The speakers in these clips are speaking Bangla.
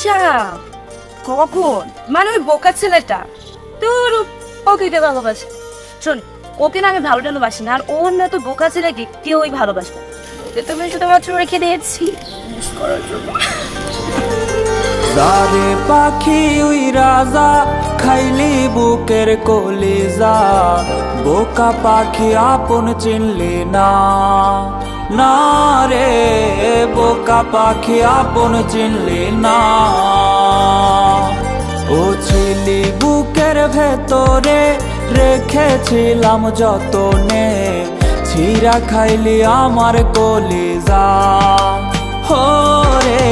আচ্ছা, কখন? মানে ওই বোকা ছেলেটা তোর ওকে কে ভালোবাসে? শোন, ওকে না আমি ভালো বাসি না, আর ওর না তো বোকা ছেলেকে কেউই ভালোবাসে না। তুমি শুধুমাত্র রেখে দিয়েছি মিস করার জন্য। যারে পাখি উই রাজা খাইলি বুকের কলিজা, বোকা পাখি আপন চিনলি না, না রে বোকা পাখি আপন চিনলি না। ও ছিলি বুকের ভেতরে রেখেছিলাম যতনে, ছিঁড়া খাইলি আমার কলিজা। হো রে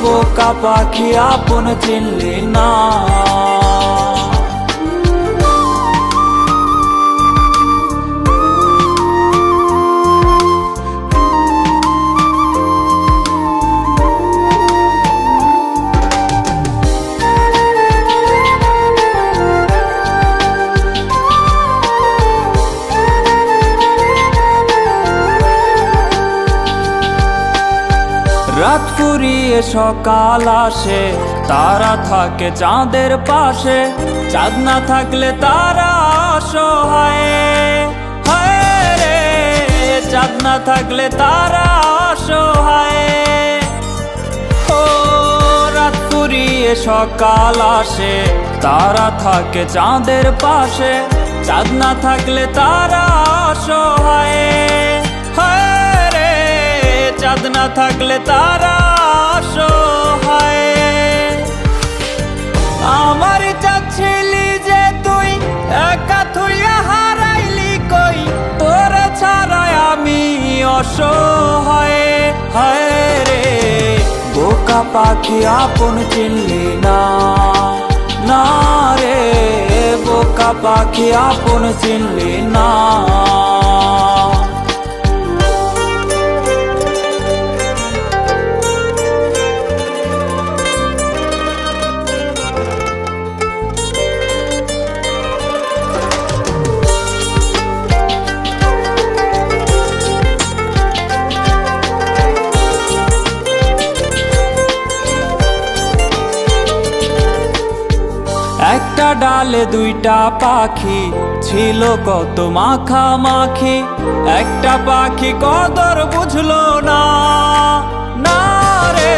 বোকা পাখি আপন চিনলি না। রাত ফুরিয়ে সকাল আসে, তারা থাকে চাঁদের পাশে, চাঁদ না থাকলে তারা অসহায়। হায় রে চাঁদ না থাকলে তারা অসহায়। ও রাত ফুরিয়ে সকাল আসে, তারা থাকে চাঁদের পাশে, চাঁদ না থাকলে তারা অসহায়। চাঁদ না থাকলে তারা অসহায়। আমার চাচ্ছিলি যে তুই একা থুইয়া হারাইলি কই, তোর ছাড়াই আমি অসহায়। হায় রে বোকা পাখি আপন চিনলি না, না রে বোকা পাখি আপন চিনলি না। একটা ডালে দুইটা পাখি ছিল কত মাখামাখি, একটা পাখি কদর বুঝলো না, না রে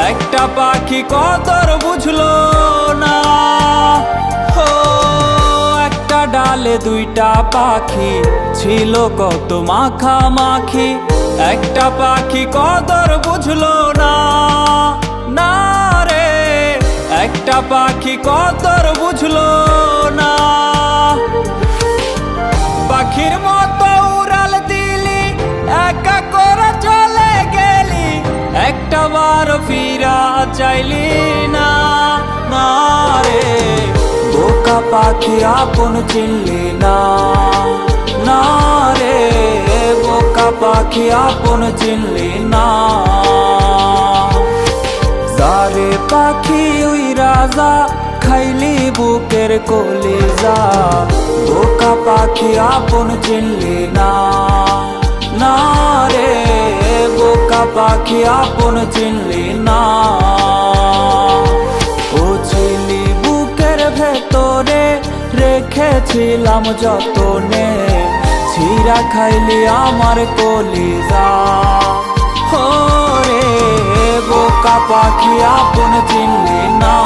একটা পাখি কদর বুঝলো না। ও একটা ডালে দুইটা পাখি ছিল কত মাখামাখি, একটা পাখি কদর বুঝলো না, না রে একটা পাখি কদর বুঝলো না। পাখির মতো উড়াল দিলি, একা করে চলে গেলি, একটা বার ফিরা চাইলি না, না রে বোকা পাখি আপন চিনলি না, না রে বোকা পাখি আপন চিনলি না। যারে পাখি উই রাজা খাইলি বুকের কলিজা, বোকা পাখি আপন চিনলি না, না রে বোকা পাখি আপন চিনলি না। ও ছিলি বুকের ভেতরে রেখেছিলাম যতনে, ছিঁড়া খাইলি আমার কলিজা। হো রে বোকা পাখি আপন চিনলি না।